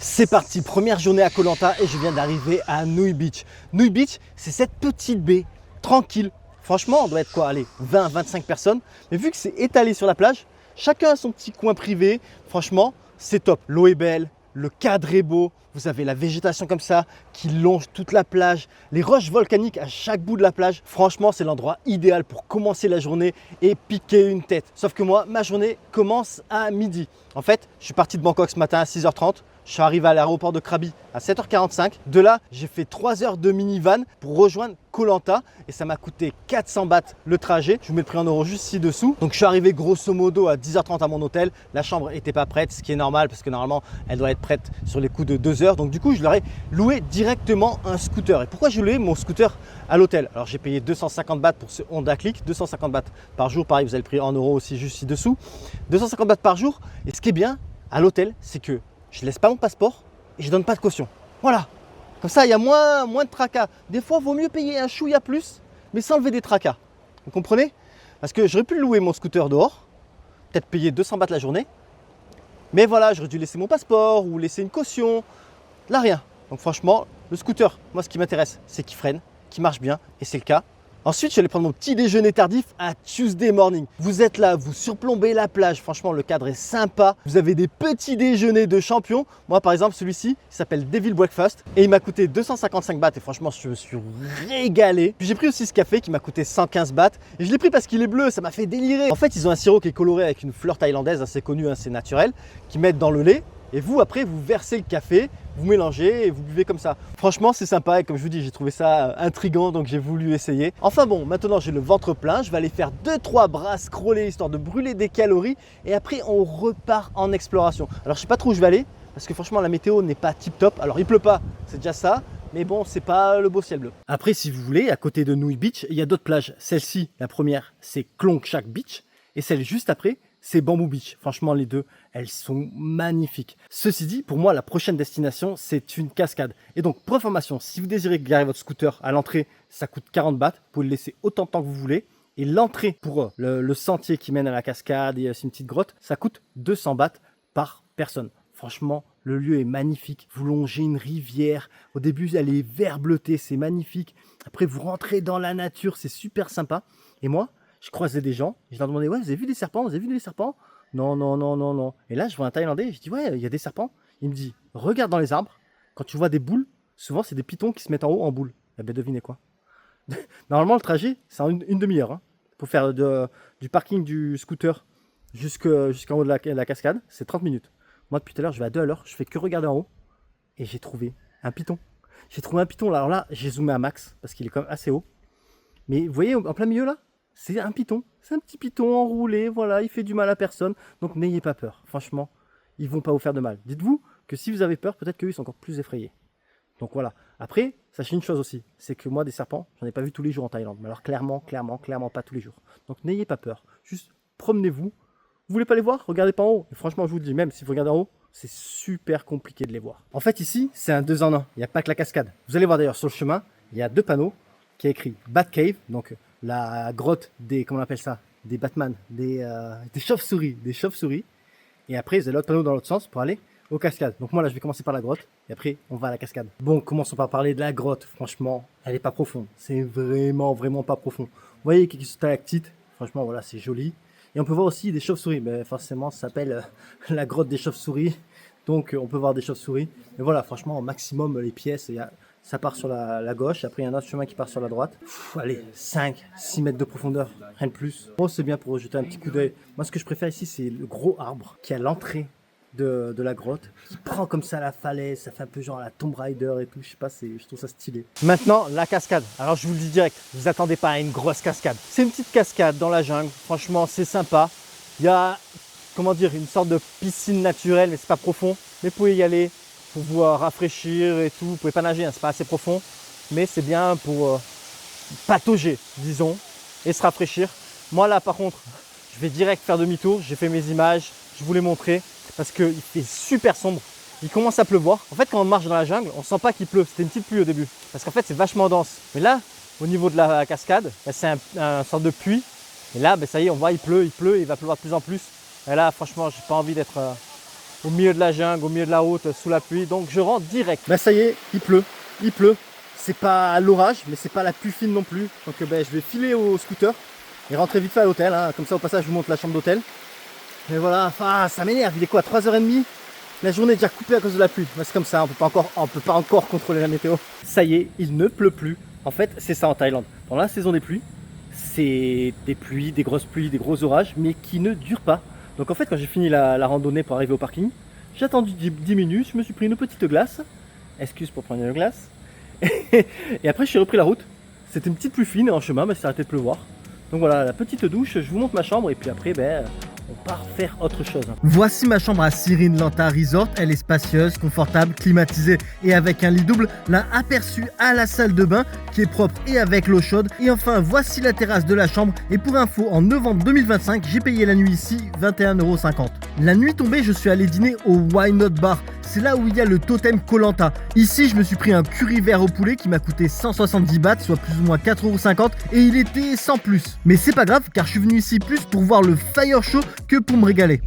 C'est parti, première journée à Koh Lanta et je viens d'arriver à Nui Beach. Nui Beach, c'est cette petite baie, tranquille. Franchement, on doit être quoi, allez, 20-25 personnes. Mais vu que c'est étalé sur la plage, chacun a son petit coin privé. Franchement, c'est top. L'eau est belle, le cadre est beau. Vous avez la végétation comme ça qui longe toute la plage. Les roches volcaniques à chaque bout de la plage. Franchement, c'est l'endroit idéal pour commencer la journée et piquer une tête. Sauf que moi, ma journée commence à midi. En fait, je suis parti de Bangkok ce matin à 6h30. Je suis arrivé à l'aéroport de Krabi à 7h45. De là, j'ai fait 3 heures de minivan pour rejoindre Koh Lanta et ça m'a coûté 400 bahts le trajet. Je vous mets le prix en euros juste ci-dessous. Donc, je suis arrivé grosso modo à 10h30 à mon hôtel. La chambre n'était pas prête, ce qui est normal parce que normalement, elle doit être prête sur les coups de 2 heures. Donc, du coup, je leur ai loué directement un scooter. Et pourquoi j'ai loué mon scooter à l'hôtel? Alors, j'ai payé 250 bahts pour ce Honda Click, 250 bahts par jour. Pareil, vous avez le prix en euros aussi juste ci-dessous. 250 bahts par jour. Et ce qui est bien à l'hôtel, c'est que je ne laisse pas mon passeport et je ne donne pas de caution. Voilà. Comme ça, il y a moins de tracas. Des fois, il vaut mieux payer un chouïa plus, mais sans lever des tracas. Vous comprenez? Parce que j'aurais pu louer mon scooter dehors, peut-être payer 200 bahts la journée. Mais voilà, j'aurais dû laisser mon passeport ou laisser une caution. Là, rien. Donc franchement, le scooter, moi, ce qui m'intéresse, c'est qu'il freine, qu'il marche bien, et c'est le cas. Ensuite, je suis allé prendre mon petit déjeuner tardif à Tuesday morning. Vous êtes là, vous surplombez la plage. Franchement, le cadre est sympa. Vous avez des petits déjeuners de champions. Moi, par exemple, celui-ci, il s'appelle Devil Breakfast et il m'a coûté 255 bahts. Et franchement, je me suis régalé. Puis j'ai pris aussi ce café qui m'a coûté 115 bahts. Et je l'ai pris parce qu'il est bleu, ça m'a fait délirer. En fait, ils ont un sirop qui est coloré avec une fleur thaïlandaise assez connue, c'est naturel, qu'ils mettent dans le lait. Et vous, après, vous versez le café, vous mélangez et vous buvez comme ça. Franchement, c'est sympa et comme je vous dis, j'ai trouvé ça intriguant, donc j'ai voulu essayer. Enfin bon, maintenant j'ai le ventre plein, je vais aller faire 2-3 bras scrollés histoire de brûler des calories et après on repart en exploration. Alors je sais pas trop où je vais aller parce que franchement la météo n'est pas tip top. Alors il pleut pas, c'est déjà ça. Mais bon, c'est pas le beau ciel bleu. Après, si vous voulez, à côté de Nui Beach, il y a d'autres plages. Celle-ci, la première, c'est Klong Chak Beach. Et celle juste après, c'est Bamboo Beach. Franchement, les deux, elles sont magnifiques. Ceci dit, pour moi, la prochaine destination, c'est une cascade. Et donc, pour information, si vous désirez garer votre scooter à l'entrée, ça coûte 40 bahts. Vous pouvez le laisser autant de temps que vous voulez. Et l'entrée pour le sentier qui mène à la cascade et c'est une petite grotte, ça coûte 200 bahts par personne. Franchement, le lieu est magnifique. Vous longez une rivière. Au début, elle est vert bleuté, c'est magnifique. Après, vous rentrez dans la nature, c'est super sympa. Et moi, je croisais des gens, et je leur demandais, ouais, vous avez vu des serpents? Vous avez vu des serpents? Non, non, non, non, non. Et là, je vois un Thaïlandais, je dis, ouais, il y a des serpents. Il me dit, regarde dans les arbres, quand tu vois des boules, souvent, c'est des pitons qui se mettent en haut en boule. Eh bien, devinez quoi? Normalement, le trajet, c'est en une demi-heure. Hein, pour faire du parking du scooter jusqu'en haut de la cascade, c'est 30 minutes. Moi, depuis tout à l'heure, je vais à 2 à l'heure, je fais que regarder en haut, et j'ai trouvé un python. J'ai trouvé un python, alors là, j'ai zoomé à max, parce qu'il est quand même assez haut. Mais vous voyez, en plein milieu là, c'est un python. C'est un petit python enroulé, voilà, il fait du mal à personne. Donc n'ayez pas peur, franchement, ils vont pas vous faire de mal. Dites-vous que si vous avez peur, peut-être qu'eux, ils sont encore plus effrayés. Donc voilà. Après, sachez une chose aussi, c'est que moi, des serpents, j'en ai pas vu tous les jours en Thaïlande. Mais alors clairement pas tous les jours. Donc n'ayez pas peur, juste promenez-vous. Vous voulez pas les voir? Regardez pas en haut. Et franchement, je vous le dis, même si vous regardez en haut, c'est super compliqué de les voir. En fait, ici, c'est un 2 en 1. Il n'y a pas que la cascade. Vous allez voir d'ailleurs sur le chemin, il y a 2 panneaux qui est écrit Bat Cave, donc la grotte des, comment on appelle ça, des Batman, des chauves-souris. Et après, vous avez l'autre panneau dans l'autre sens pour aller aux cascades. Donc moi là, je vais commencer par la grotte et après, on va à la cascade. Bon, commençons par parler de la grotte. Franchement, elle n'est pas profonde. C'est vraiment pas profond. Vous voyez quelques stalactites. Franchement, voilà, c'est joli. Et on peut voir aussi des chauves-souris. Mais forcément, ça s'appelle la grotte des chauves-souris. Donc, on peut voir des chauves-souris. Mais voilà, franchement, au maximum, les pièces, ça part sur la gauche. Après, il y a un autre chemin qui part sur la droite. Allez, 5-6 mètres de profondeur, rien de plus. Bon, c'est bien pour jeter un petit coup d'œil. Moi, ce que je préfère ici, c'est le gros arbre qui est à l'entrée de la grotte, qui prend comme ça la falaise. Ça fait un peu genre la Tomb Raider et tout. Je sais pas, je trouve ça stylé. Maintenant, la cascade. Alors, je vous le dis direct, vous attendez pas à une grosse cascade. C'est une petite cascade dans la jungle. Franchement, c'est sympa. Il y a, comment dire, une sorte de piscine naturelle, mais c'est pas profond. Mais vous pouvez y aller pour vous rafraîchir et tout. Vous pouvez pas nager, hein, c'est pas assez profond, mais c'est bien pour patauger, disons, et se rafraîchir. Moi là, par contre, je vais direct faire demi-tour. J'ai fait mes images, je vous les montrer parce qu'il fait super sombre. Il commence à pleuvoir. En fait, quand on marche dans la jungle, on sent pas qu'il pleut. C'était une petite pluie au début, parce qu'en fait, c'est vachement dense. Mais là, au niveau de la cascade, c'est un sorte de puits. Et là, ça y est, on voit, il pleut, il va pleuvoir de plus en plus. Et là, franchement, j'ai pas envie d'être au milieu de la jungle, au milieu de la route, sous la pluie. Donc je rentre direct. Ben ça y est, il pleut. Il pleut. C'est pas l'orage, mais c'est pas la pluie fine non plus. Donc je vais filer au scooter et rentrer vite fait à l'hôtel. Hein. Comme ça au passage je vous montre la chambre d'hôtel. Mais voilà, enfin, ça m'énerve. Il est quoi, 3h30? La journée est déjà coupée à cause de la pluie. Ben, c'est comme ça, on peut pas encore contrôler la météo. Ça y est, il ne pleut plus. En fait, c'est ça en Thaïlande. Dans la saison des pluies, c'est des pluies, des grosses pluies, des gros orages, mais qui ne durent pas. Donc en fait, quand j'ai fini la randonnée pour arriver au parking, j'ai attendu 10 minutes, je me suis pris une petite glace. Excuse pour prendre une glace. Et après, je suis repris la route. C'était une petite pluie fine en chemin, mais ça arrêtait de pleuvoir. Donc voilà, la petite douche, je vous montre ma chambre et puis après, on part faire autre chose. Voici ma chambre à Sirin Lanta Resort. Elle est spacieuse, confortable, climatisée et avec un lit double. Là, aperçu à la salle de bain qui est propre et avec l'eau chaude. Et enfin, voici la terrasse de la chambre. Et pour info, en novembre 2025, j'ai payé la nuit ici 21,50 €. La nuit tombée, je suis allé dîner au Why Not Bar. C'est là où il y a le totem Koh Lanta. Ici, je me suis pris un curry vert au poulet qui m'a coûté 170 bahts, soit plus ou moins 4,50 € et il était sans plus. Mais c'est pas grave car je suis venu ici plus pour voir le fire show que pour me régaler.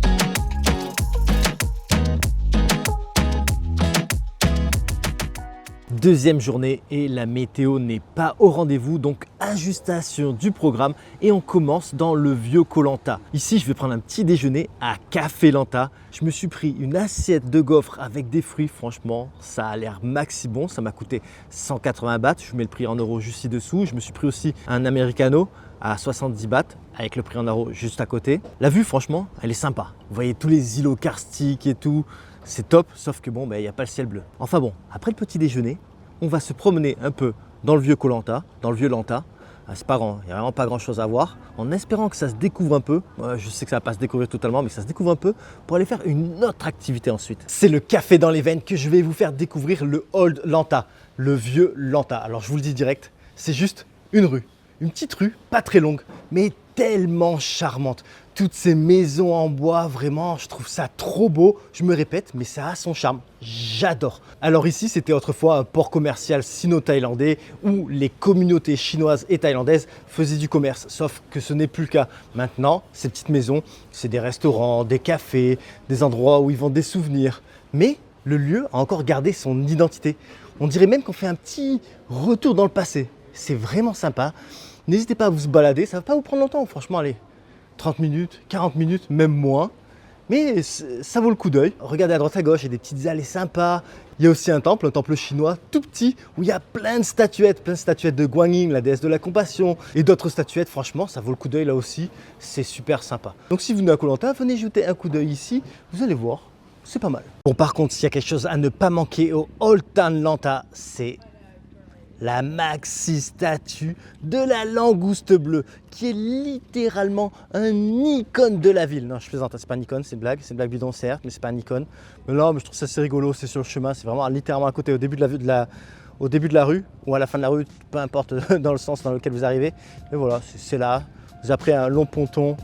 Deuxième journée et la météo n'est pas au rendez-vous, donc ajustation du programme et on commence dans le vieux Koh Lanta. Ici, je vais prendre un petit déjeuner à Café Lanta. Je me suis pris une assiette de gaufres avec des fruits. Franchement, ça a l'air maxi bon. Ça m'a coûté 180 bahts. Je vous mets le prix en euros juste ci-dessous. Je me suis pris aussi un americano à 70 bahts avec le prix en euros juste à côté. La vue, franchement, elle est sympa. Vous voyez tous les îlots karstiques et tout. C'est top, sauf que bon, il n'y a pas le ciel bleu. Enfin bon, après le petit déjeuner, on va se promener un peu dans le vieux Koh Lanta, dans le vieux Lanta. C'est pas grand, il n'y a vraiment pas grand chose à voir. En espérant que ça se découvre un peu, je sais que ça ne va pas se découvrir totalement, mais que ça se découvre un peu pour aller faire une autre activité ensuite. C'est le café dans les veines que je vais vous faire découvrir, le Old Lanta, le vieux Lanta. Alors je vous le dis direct, c'est juste une rue. Une petite rue, pas très longue, mais tellement charmante. Toutes ces maisons en bois, vraiment, je trouve ça trop beau. Je me répète, mais ça a son charme. J'adore. Alors ici, c'était autrefois un port commercial sino-thaïlandais où les communautés chinoises et thaïlandaises faisaient du commerce. Sauf que ce n'est plus le cas. Maintenant, ces petites maisons, c'est des restaurants, des cafés, des endroits où ils vendent des souvenirs. Mais le lieu a encore gardé son identité. On dirait même qu'on fait un petit retour dans le passé. C'est vraiment sympa. N'hésitez pas à vous balader, ça ne va pas vous prendre longtemps, franchement, allez, 30 minutes, 40 minutes, même moins. Mais ça vaut le coup d'œil. Regardez à droite à gauche, il y a des petites allées sympas. Il y a aussi un temple chinois tout petit où il y a plein de statuettes de Guanyin, la déesse de la compassion, et d'autres statuettes. Franchement, ça vaut le coup d'œil là aussi, c'est super sympa. Donc si vous venez à Koh Lanta, venez jeter un coup d'œil ici, vous allez voir, c'est pas mal. Bon, par contre, s'il y a quelque chose à ne pas manquer au Old Town Lanta, c'est la maxi statue de la langouste bleue qui est littéralement un icône de la ville. Non, je plaisante, c'est pas un icône, c'est une blague bidon certes, mais c'est pas un icône. Mais là, je trouve ça assez rigolo, c'est sur le chemin, c'est vraiment littéralement à côté, au début de la rue ou à la fin de la rue, peu importe dans le sens dans lequel vous arrivez. Mais voilà, c'est là. Vous avez un long ponton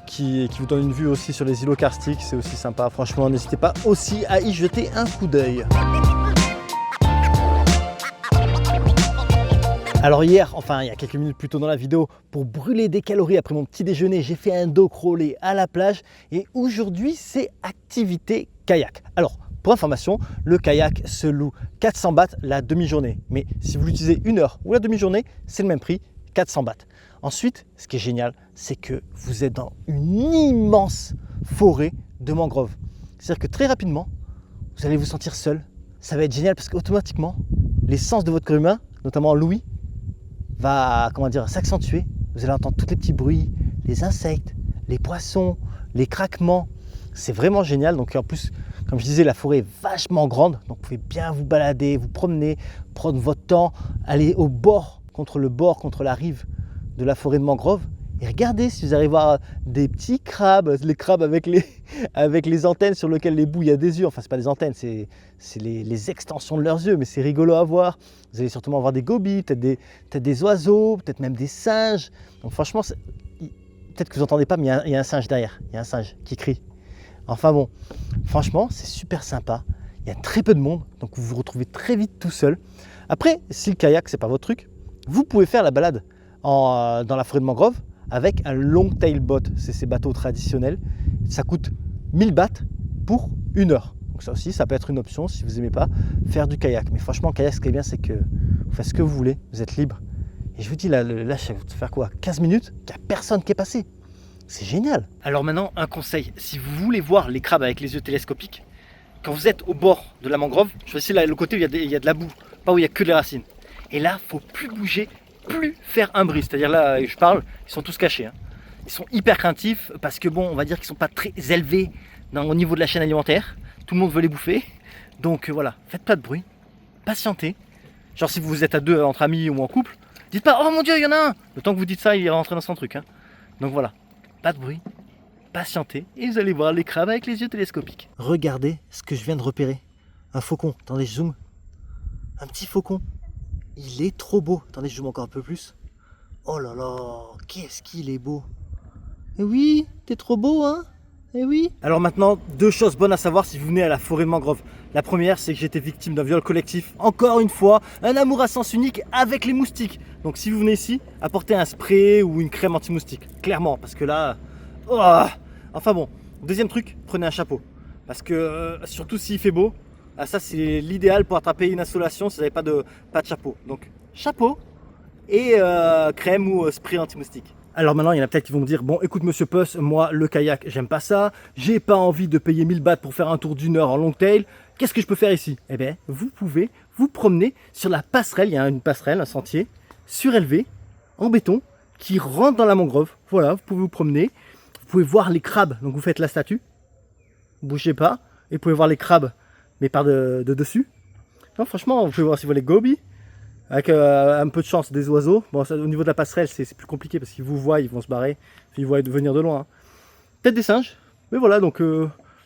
qui vous donne une vue aussi sur les îlots karstiques, c'est aussi sympa. Franchement, n'hésitez pas aussi à y jeter un coup d'œil. Alors hier, enfin il y a quelques minutes plus tôt dans la vidéo, pour brûler des calories après mon petit déjeuner, j'ai fait un dos crawlé à la plage et aujourd'hui c'est activité kayak. Alors pour information, le kayak se loue 400 bahts la demi-journée. Mais si vous l'utilisez une heure ou la demi-journée, c'est le même prix, 400 bahts. Ensuite, ce qui est génial, c'est que vous êtes dans une immense forêt de mangroves. C'est-à-dire que très rapidement, vous allez vous sentir seul. Ça va être génial parce qu'automatiquement, les sens de votre corps humain, notamment l'ouïe, va s'accentuer. Vous allez entendre tous les petits bruits, les insectes, les poissons, les craquements. C'est vraiment génial. Donc en plus, comme je disais, la forêt est vachement grande. Donc vous pouvez bien vous balader, vous promener, prendre votre temps, aller au bord, contre la rive de la forêt de mangrove. Et regardez si vous arrivez à voir des petits crabes, les crabes avec les antennes sur lesquelles les bouts, il y a des yeux. Enfin, c'est pas des antennes, c'est les extensions de leurs yeux, mais c'est rigolo à voir. Vous allez sûrement voir des gobies, peut-être des oiseaux, peut-être même des singes. Donc franchement, peut-être que vous n'entendez pas, mais il y a un singe derrière. Il y a un singe qui crie. Enfin bon, franchement, c'est super sympa. Il y a très peu de monde, donc vous vous retrouvez très vite tout seul. Après, si le kayak, c'est pas votre truc, vous pouvez faire la balade dans la forêt de mangrove avec un long tail boat. C'est ces bateaux traditionnels. Ça coûte 1000 bahts pour 1 heure. Donc ça aussi, ça peut être une option si vous n'aimez pas faire du kayak. Mais franchement, le kayak, ce qui est bien, c'est que vous faites ce que vous voulez, vous êtes libre. Et je vous dis, là, ça va vous faire quoi, 15 minutes, qu'il n'y a personne qui est passé. C'est génial. Alors maintenant, un conseil. Si vous voulez voir les crabes avec les yeux télescopiques, quand vous êtes au bord de la mangrove, choisissez le côté où il y a de la boue, pas où il y a que des racines. Et là, il ne faut plus bouger, plus faire un bruit. C'est-à-dire là, je parle, ils sont tous cachés. Hein. Ils sont hyper craintifs parce que bon, on va dire qu'ils ne sont pas très élevés au niveau de la chaîne alimentaire. Tout le monde veut les bouffer. Donc voilà, faites pas de bruit, patientez. Genre si vous êtes à deux entre amis ou en couple, dites pas « Oh mon Dieu, il y en a un !» Le temps que vous dites ça, il est rentré dans son truc. Hein. Donc voilà, pas de bruit, patientez et vous allez voir les crabes avec les yeux télescopiques. Regardez ce que je viens de repérer. Un faucon, attendez, je zoome. Un petit faucon. Il est trop beau. Attendez, je zoome encore un peu plus. Oh là là, qu'est-ce qu'il est beau. Eh oui, t'es trop beau, hein? Eh oui. Alors maintenant, 2 choses bonnes à savoir si vous venez à la forêt de mangrove. La première, c'est que j'ai été victime d'un viol collectif. Encore une fois, un amour à sens unique avec les moustiques. Donc si vous venez ici, apportez un spray ou une crème anti-moustique. Clairement, parce que là... Oh, enfin bon, deuxième truc, prenez un chapeau. Parce que surtout s'il fait beau, ça c'est l'idéal pour attraper une insolation si vous n'avez pas de chapeau. Donc chapeau et crème ou spray anti-moustique. Alors maintenant, il y en a peut-être qui vont me dire, bon écoute monsieur Puss, moi le kayak, j'aime pas ça, j'ai pas envie de payer 1000 bahts pour faire un tour d'1 heure en long tail, qu'est-ce que je peux faire ici? Eh bien, vous pouvez vous promener sur la passerelle, il y a une passerelle, un sentier, surélevé, en béton, qui rentre dans la mangrove. Voilà, vous pouvez vous promener, vous pouvez voir les crabes, donc vous faites la statue, bougez pas, et vous pouvez voir les crabes, mais par de dessus. Non, franchement, vous pouvez voir si vous voulez les gobies, avec un peu de chance des oiseaux. Bon, ça, au niveau de la passerelle, c'est plus compliqué parce qu'ils vous voient, ils vont se barrer. Ils voient venir de loin. Hein. Peut-être des singes. Mais voilà, donc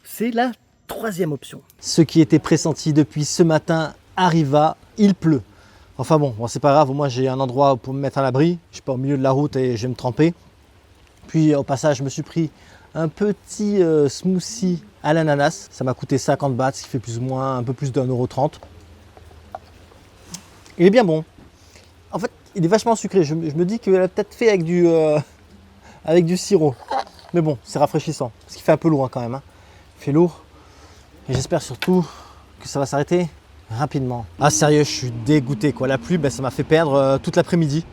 c'est la 3e option. Ce qui était pressenti depuis ce matin arriva, il pleut. Enfin bon, c'est pas grave, moi j'ai un endroit pour me mettre à l'abri. Je suis pas au milieu de la route et je vais me tremper. Puis au passage, je me suis pris un petit smoothie à l'ananas. Ça m'a coûté 50 bahts, ce qui fait plus ou moins un peu plus d'1,30 €. Il est bien bon. En fait, il est vachement sucré. Je me dis qu'il a peut-être fait avec du sirop. Mais bon, c'est rafraîchissant. Parce qu'il fait un peu lourd hein, quand même. Hein. Il fait lourd. Et j'espère surtout que ça va s'arrêter rapidement. Ah sérieux, je suis dégoûté. Quoi. La pluie, ça m'a fait perdre toute l'après-midi.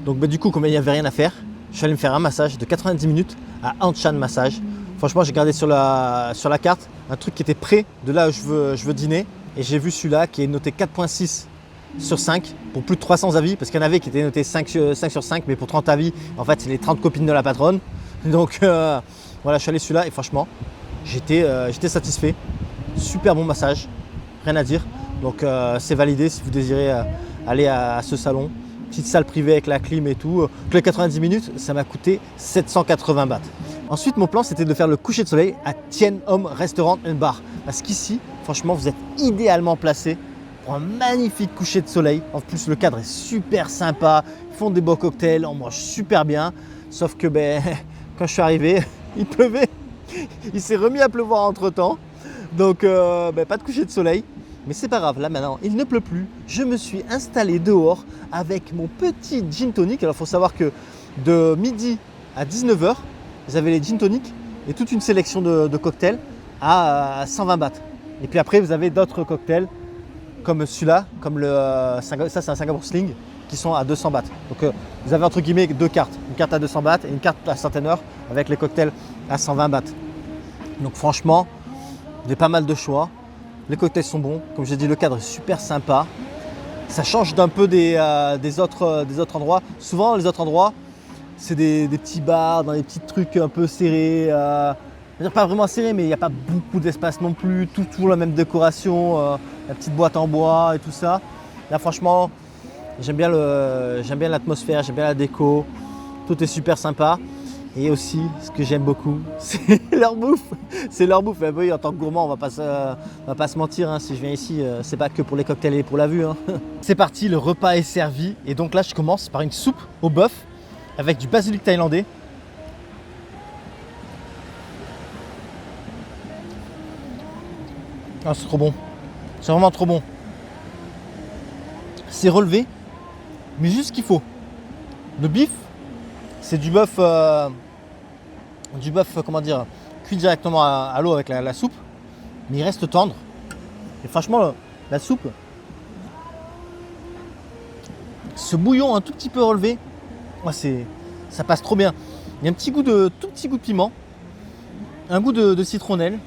Donc du coup, comme il n'y avait rien à faire, je suis allé me faire un massage de 90 minutes à Anshan Massage. Franchement, j'ai regardé sur la carte un truc qui était près de là où je veux dîner. Et j'ai vu celui-là qui est noté 4,6 sur 5 pour plus de 300 avis, parce qu'il y en avait qui étaient notés 5 sur 5, mais pour 30 avis, en fait, c'est les 30 copines de la patronne. Donc voilà, je suis allé celui-là et franchement, j'étais satisfait. Super bon massage, rien à dire. Donc c'est validé si vous désirez aller à ce salon. Petite salle privée avec la clim et tout. Toutes les 90 minutes, ça m'a coûté 780 bahts. Ensuite, mon plan, c'était de faire le coucher de soleil à Tien Om Restaurant and Bar. Parce qu'ici, franchement, vous êtes idéalement placé pour un magnifique coucher de soleil. En plus, le cadre est super sympa. Ils font des beaux cocktails, on mange super bien. Sauf que quand je suis arrivé, il pleuvait. Il s'est remis à pleuvoir entre-temps. Donc, pas de coucher de soleil. Mais c'est pas grave, là maintenant, il ne pleut plus. Je me suis installé dehors avec mon petit gin tonic. Alors, il faut savoir que de midi à 19 h, vous avez les gin tonic et toute une sélection de cocktails à 120 bahts. Et puis après, vous avez d'autres cocktails comme celui-là, comme ça c'est un Singapore Sling, qui sont à 200 bahts. Donc vous avez entre guillemets 2 cartes. Une carte à 200 bahts et une carte à certaines heures avec les cocktails à 120 bahts. Donc franchement, il y a pas mal de choix. Les cocktails sont bons. Comme j'ai dit, le cadre est super sympa. Ça change d'un peu des autres endroits. Souvent, les autres endroits, c'est des petits bars, dans des petits trucs un peu serrés. Pas vraiment serrés, mais il n'y a pas beaucoup d'espace non plus. Toujours la même décoration, la petite boîte en bois et tout ça. Là, franchement, j'aime bien l'atmosphère, j'aime bien la déco. Tout est super sympa. Et aussi, ce que j'aime beaucoup, c'est leur bouffe. C'est leur bouffe. Mais oui, en tant que gourmand, on va pas se mentir. Hein. Si je viens ici, c'est pas que pour les cocktails et pour la vue. Hein. C'est parti, le repas est servi. Et donc là, je commence par une soupe au bœuf avec du basilic thaïlandais. Ah, c'est trop bon. C'est vraiment trop bon. C'est relevé, mais juste ce qu'il faut. Le bif, c'est du bœuf, comment dire, cuit directement à l'eau avec la soupe. mais il reste tendre. Et franchement, la soupe, ce bouillon un tout petit peu relevé, ouais, ça passe trop bien. Il y a un petit goût tout petit goût de piment, un goût de citronnelle,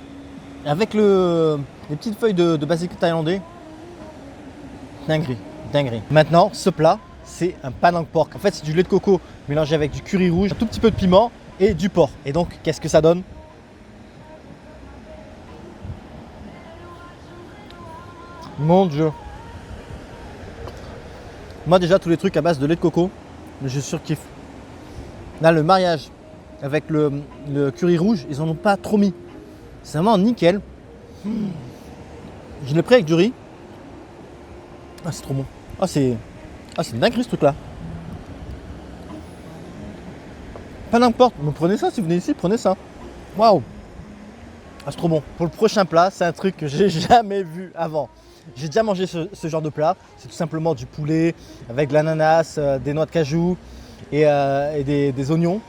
avec les petites feuilles de basilic thaïlandais. Dinguerie, dinguerie. Maintenant, ce plat, c'est un Panang pork. En fait, c'est du lait de coco mélangé avec du curry rouge, un tout petit peu de piment et du porc. Et donc, qu'est-ce que ça donne? Mon Dieu. Moi, déjà, tous les trucs à base de lait de coco, je surkiffe. Là, le mariage avec le curry rouge, ils en ont pas trop mis. C'est vraiment nickel. Je l'ai pris avec du riz. Ah, c'est trop bon. Ah, c'est une dinguerie ce truc-là. Pas n'importe. Mais prenez ça, si vous venez ici, prenez ça. Waouh. Ah, c'est trop bon. Pour le prochain plat, c'est un truc que j'ai jamais vu avant. J'ai déjà mangé ce genre de plat. C'est tout simplement du poulet avec de l'ananas, des noix de cajou et des oignons.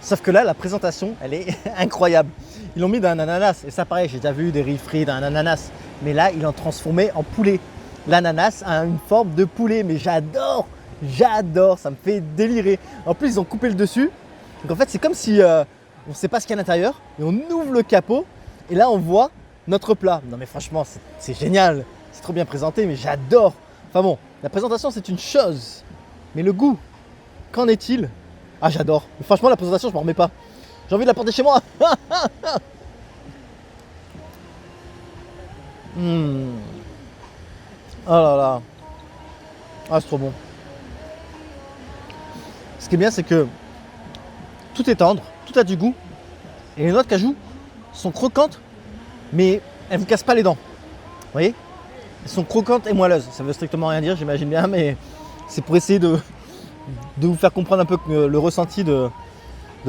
Sauf que là, la présentation, elle est incroyable. Ils l'ont mis dans un ananas. Et ça, pareil, j'ai déjà vu des riz frits dans un ananas. Mais là, ils l'ont transformé en poulet. L'ananas a une forme de poulet. Mais j'adore, j'adore. Ça me fait délirer. En plus, ils ont coupé le dessus. Donc en fait, c'est comme si on ne sait pas ce qu'il y a à l'intérieur. Et on ouvre le capot. Et là, on voit notre plat. Non mais franchement, c'est génial. C'est trop bien présenté, mais j'adore. Enfin bon, la présentation, c'est une chose. Mais le goût, qu'en est-il? Ah, j'adore. Franchement, la présentation, je m'en remets pas. J'ai envie de la porter chez moi. Oh là là. Ah, c'est trop bon. Ce qui est bien, c'est que tout est tendre, tout a du goût. Et les noix de cajou sont croquantes, mais elles ne vous cassent pas les dents. Vous voyez? Elles sont croquantes et moelleuses. Ça veut strictement rien dire, j'imagine bien, mais c'est pour essayer de vous faire comprendre un peu le ressenti de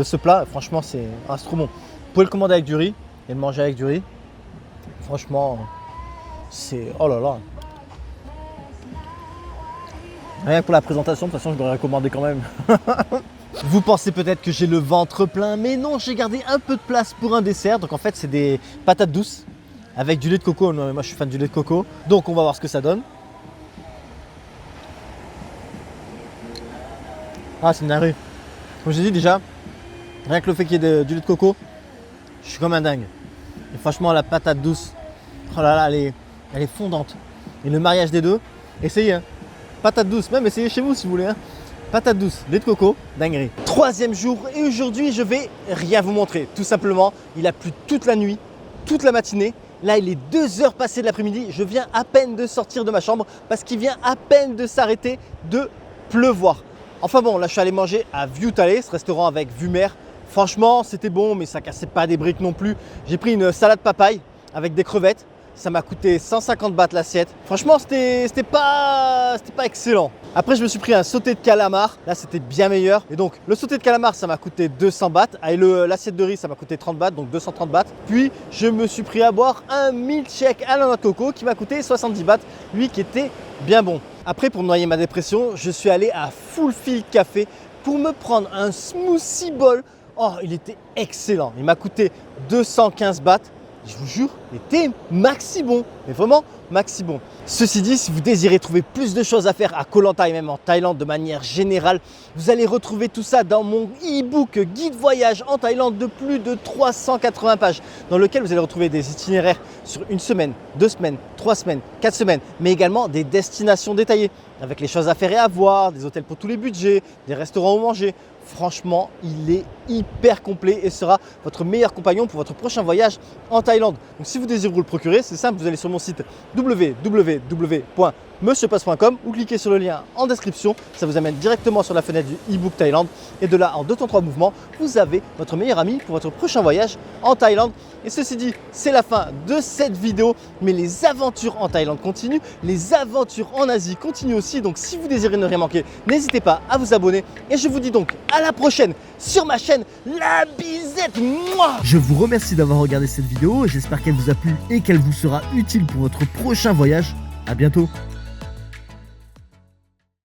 ce plat. Franchement, c'est trop bon. Vous pouvez le commander avec du riz et le manger avec du riz. Franchement, c'est... Oh là là. Rien que pour la présentation, de toute façon, je l'aurais recommandé quand même. Vous pensez peut-être que j'ai le ventre plein, mais non, j'ai gardé un peu de place pour un dessert. Donc en fait, c'est des patates douces avec du lait de coco. Non, mais moi, je suis fan du lait de coco. Donc on va voir ce que ça donne. Ah, c'est une dinguerie. Comme j'ai dit déjà, rien que le fait qu'il y ait du lait de coco, je suis comme un dingue. Et franchement, la patate douce, oh là là, elle est fondante. Et le mariage des deux, essayez. Hein. Patate douce, même essayez chez vous si vous voulez. Hein. Patate douce, lait de coco, dinguerie. Troisième jour et aujourd'hui, je vais rien vous montrer. Tout simplement, il a plu toute la nuit, toute la matinée. Là, il est 2 heures passées de l'après-midi. Je viens à peine de sortir de ma chambre parce qu'il vient à peine de s'arrêter de pleuvoir. Enfin bon, là, je suis allé manger à View Thai, ce restaurant avec vue mer. Franchement, c'était bon, mais ça cassait pas des briques non plus. J'ai pris une salade papaye avec des crevettes. Ça m'a coûté 150 bahts l'assiette. Franchement, c'était pas excellent. Après, je me suis pris un sauté de calamar. Là, c'était bien meilleur. Et donc, le sauté de calamar, ça m'a coûté 200 bahts. Et l'assiette de riz, ça m'a coûté 30 bahts, donc 230 bahts. Puis, je me suis pris à boire un milkshake à la noix de coco qui m'a coûté 70 bahts, lui qui était bien bon. Après, pour noyer ma dépression, je suis allé à Fulfill Café pour me prendre un smoothie bowl. Oh, il était excellent. Il m'a coûté 215 bahts. Je vous jure, il était maxi bon, mais vraiment maxi bon. Ceci dit, si vous désirez trouver plus de choses à faire à Koh Lanta et même en Thaïlande de manière générale, vous allez retrouver tout ça dans mon e-book guide voyage en Thaïlande de plus de 380 pages, dans lequel vous allez retrouver des itinéraires sur 1 semaine, 2 semaines, 3 semaines, 4 semaines, mais également des destinations détaillées avec les choses à faire et à voir, des hôtels pour tous les budgets, des restaurants où manger. Franchement, il est hyper complet et sera votre meilleur compagnon pour votre prochain voyage en Thaïlande. Donc si vous désirez vous le procurer, c'est simple, vous allez sur mon site www.monsieurpasse.com ou cliquez sur le lien en description. Ça vous amène directement sur la fenêtre du e-book Thaïlande. Et de là, en 2 temps 3 mouvements, vous avez votre meilleur ami pour votre prochain voyage en Thaïlande. Et ceci dit, c'est la fin de cette vidéo, mais les aventures en Thaïlande continuent, les aventures en Asie continuent aussi. Donc si vous désirez ne rien manquer, n'hésitez pas à vous abonner. Et je vous dis donc à la prochaine sur ma chaîne La Bizette. Mouah. Je vous remercie d'avoir regardé cette vidéo, j'espère qu'elle vous a plu et qu'elle vous sera utile pour votre prochain voyage. À bientôt.